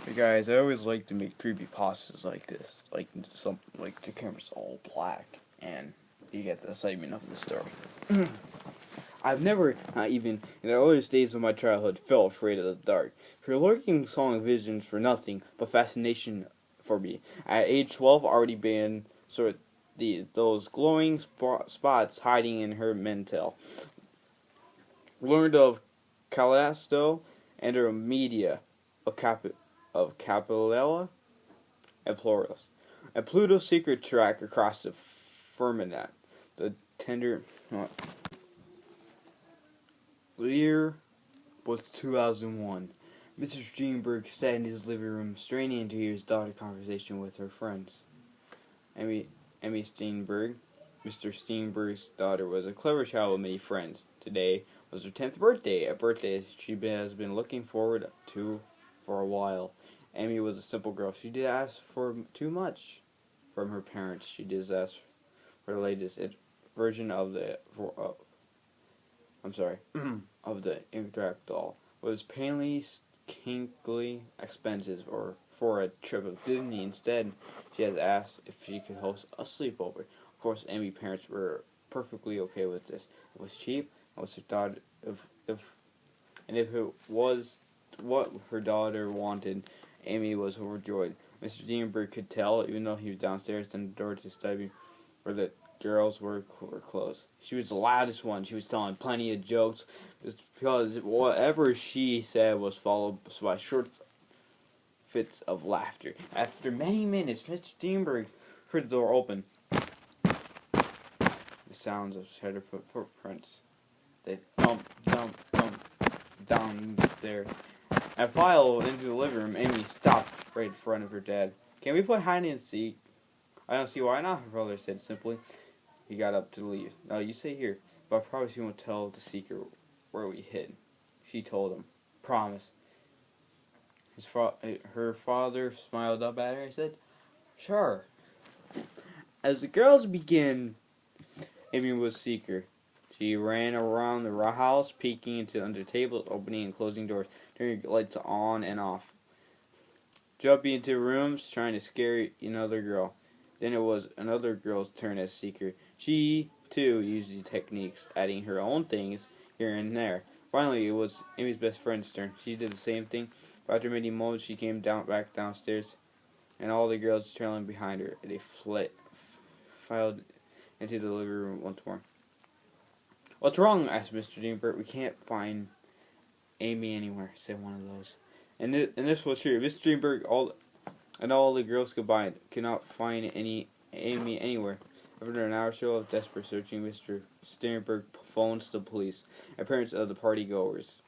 Hey guys, I always like to make creepy pastas like this, like the camera's all black and you get the excitement of the story. I've never, not even in the earliest days of my childhood, felt afraid of the dark. Her lurking song visions for nothing but fascination for me. At age 12, already been sort of those glowing spots hiding in her mental. Learned of Callisto and her media of Capella and Plurals. A Pluto secret track across the firmament. The tender year was 2001. Mr. Steenberg sat in his living room, straining to hear his daughter's conversation with her friends. Emmy Steenberg, Mr. Steenberg's daughter, was a clever child with many friends. Today was her 10th birthday, a birthday she has been looking forward to for a while. Emmy was a simple girl. She didn't ask for too much from her parents. She just asked for the latest version of the of the Interact doll. It was painstakingly expensive for a trip of Disney. Instead, she has asked if she could host a sleepover. Of course, Emmy's parents were perfectly okay with this. It was cheap. I was thought if it was what her daughter wanted, Amy was overjoyed. Mr. Steenberg could tell, even though he was downstairs and the door to study where the girls were closed. She was the loudest one. She was telling plenty of jokes because whatever she said was followed by short fits of laughter. After many minutes, Mr. Steenberg heard the door open. The sounds of shattered footprints. They thump, thump, thump down the stairs. And filed into the living room. Amy stopped right in front of her dad. "Can we play hide and seek?" "I don't see why not," her brother said simply. He got up to leave. "No, you stay here, but I promise you won't tell the seeker where we hid." She told him. "Promise." Her father smiled up at her and said, "Sure." As the girls began, Amy was seeker. She ran around the house, peeking under tables, opening and closing doors, turning lights on and off, jumping into rooms, trying to scare another girl. Then it was another girl's turn as seeker. She, too, used these techniques, adding her own things here and there. Finally, it was Amy's best friend's turn. She did the same thing, but after many moments, she came back downstairs, and all the girls trailing behind her. They filed into the living room once more. "What's wrong?" asked Mr. Steenberg. "We can't find Amy anywhere," said one of those. And this was true. Mr. Steenberg all the girls combined could not find Amy anywhere. After an hour or so of desperate searching, Mr. Steenberg phones the police and parents of the party-goers.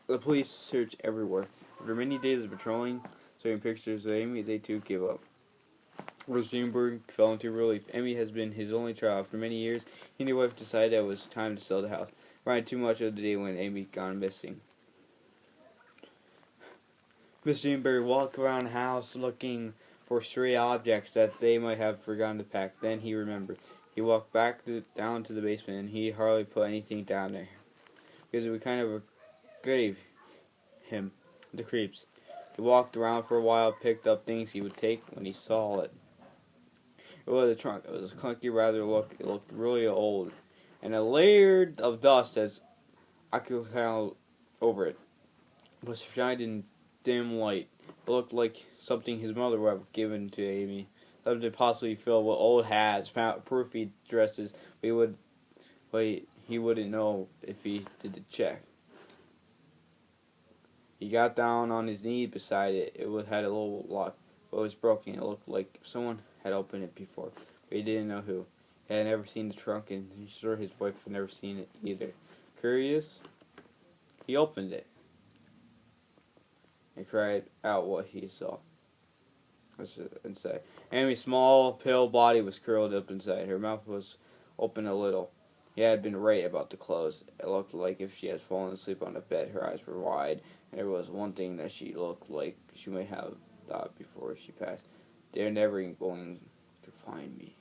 The police searched everywhere. After many days of patrolling, taking pictures of Amy, they too gave up. Mr. Steenberg fell into relief. Amy has been his only child for many years. He and his wife decided that it was time to sell the house. Right too much of the day when Amy gone missing. Mr. Steenberg walked around the house looking for stray objects that they might have forgotten to pack. Then he remembered. He walked back down to the basement, and he hardly put anything down there, because it would kind of gave him the creeps. He walked around for a while, picked up things he would take when he saw it. It was a trunk. It was a clunky, rather look. It looked really old, and a layer of dust as occupied over it was shined in dim light. It looked like something his mother would have given to Amy, something possibly filled with old hats, poofy dresses. But he wouldn't know if he did the check. He got down on his knee beside it. It had a little lock, but it was broken. It looked like someone had opened it before, but he didn't know who. He had never seen the trunk, and he's sure his wife had never seen it either. Curious, he opened it and cried out what he saw. What's inside? Amy's small, pale body was curled up inside. Her mouth was open a little. He had been right about the clothes. It looked like if she had fallen asleep on the bed, her eyes were wide, and there was one thing that she looked like she might have thought before she passed. "They're never going to find me."